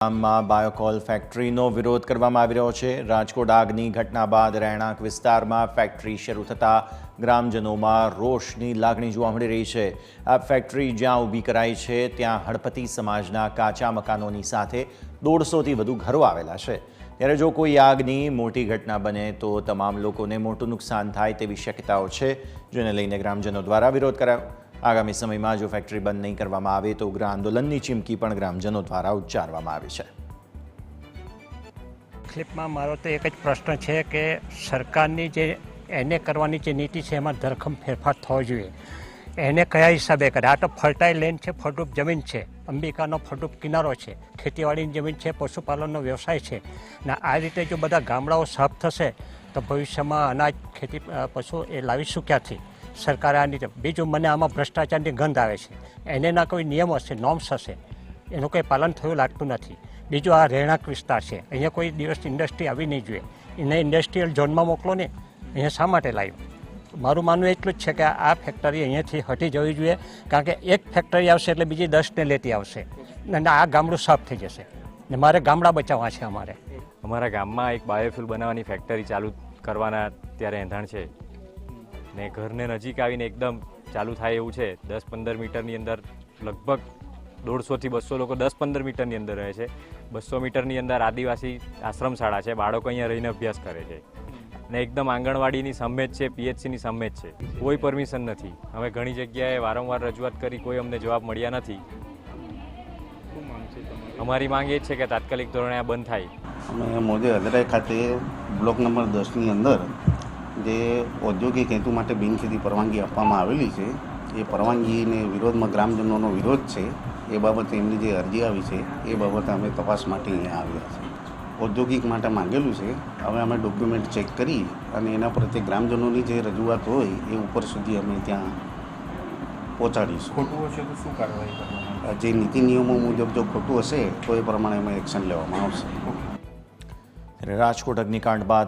ગામમાં બાયોકોલ ફેક્ટરીનો વિરોધ કરવામાં આવી રહ્યો છે। રાજકોટ આગની ઘટના બાદ રહેણાંક વિસ્તારમાં ફેક્ટરી શરૂ થતાં ગ્રામજનોમાં રોષની લાગણી જોવા મળી રહી છે। આ ફેક્ટરી જ્યાં ઊભી કરાઈ છે ત્યાં હળપતિ સમાજના કાચા મકાનોની સાથે 150થી વધુ ઘરો આવેલા છે। ત્યારે જો કોઈ આગની મોટી ઘટના બને તો તમામ લોકોને મોટું નુકસાન થાય તેવી શક્યતાઓ છે, જેને લઈને ગ્રામજનો દ્વારા વિરોધ કરાયો। આગામી સમયમાં જો ફેક્ટરી બંધ નહીં કરવામાં આવે તો ઉગ્ર આંદોલનની ચીમકી પણ ગ્રામજનો દ્વારા ઉચ્ચારવામાં આવી છે। ક્લિપમાં મારો તો એક જ પ્રશ્ન છે કે સરકારની જે એને કરવાની જે નીતિ છે એમાં ધરખમ ફેરફાર થવો જોઈએ। એને કયા હિસાબે કરે? આ તો ફર્ટાઇલ લેન્ડ છે, ફળદ્રુપ જમીન છે, અંબિકાનો ફળદ્રુપ કિનારો છે, ખેતીવાડીની જમીન છે, પશુપાલનનો વ્યવસાય છે ને આ રીતે જો બધા ગામડાઓ સાફ થશે તો ભવિષ્યમાં અનાજ, ખેતી, પશુ એ લાવીશું ક્યાંથી? સરકારે આની બીજું મને આમાં ભ્રષ્ટાચારની ગંધ આવે છે। એનેના કોઈ નિયમો હશે, નોર્મ્સ હશે, એનું કંઈ પાલન થયું લાગતું નથી। બીજું આ રહેણાંક વિસ્તાર છે, અહીંયા કોઈ દિવસ ઇન્ડસ્ટ્રી આવી નહીં જોઈએ। એને ઇન્ડસ્ટ્રીયલ ઝોનમાં મોકલો ને, અહીંયા શા માટે લાવ્યું? મારું માનવું એટલું જ છે કે આ ફેક્ટરી અહીંયાથી હટી જવી જોઈએ, કારણ કે એક ફેક્ટરી આવશે એટલે બીજી 10ને લેતી આવશે અને આ ગામડું સાફ થઈ જશે ને મારે ગામડા બચાવવા છે। અમારા ગામમાં એક બાયોફ્યુલ બનાવવાની ફેક્ટરી ચાલુ કરવાના અત્યારે એંધાણ છે ને ઘરને નજીક આવીને એકદમ ચાલુ થાય એવું છે। 10-15 મીટરની અંદર લગભગ 150થી 200 લોકો 10-15 મીટરની અંદર રહે છે। 200 મીટરની અંદર આદિવાસી આશ્રમ શાળા છે, બાળકો અહીંયા રહીને અભ્યાસ કરે છે ને એકદમ આંગણવાડીની સામે જ છે, પીએચસીની સામે જ છે, કોઈ પરમિશન નથી। હવે ઘણી જગ્યાએ વારંવાર રજૂઆત કરી, કોઈ અમને જવાબ મળ્યા નથી। અમારી માંગ એ જ છે કે તાત્કાલિક ધોરણે આ બંધ થાય। અમે મોજે હદરાઈ ખાતે બ્લોક નંબર 10ની અંદર જે ઔદ્યોગિક હેતુ માટે બિનખેતી પરવાનગી આપવામાં આવેલી છે, એ પરવાનગીને વિરોધમાં ગ્રામજનોનો વિરોધ છે। એ બાબતે એમની જે અરજી આવી છે એ બાબતે અમે તપાસ માટે અહીંયા આવ્યા છીએ। ઔદ્યોગિક માટે માંગેલું છે, હવે અમે ડોક્યુમેન્ટ ચેક કરી અને એના પ્રત્યે ગ્રામજનોની જે રજૂઆત હોય એ ઉપર સુધી અમે ત્યાં પહોંચાડીશું। ખોટું હશે તો શું કાર્યવાહી કરવામાં? જે નીતિ નિયમો મુજબ જો ખોટું હશે તો એ પ્રમાણે અમે એક્શન લેવામાં આવશે। રાજકોટ અગ્નિકાંડ બાદ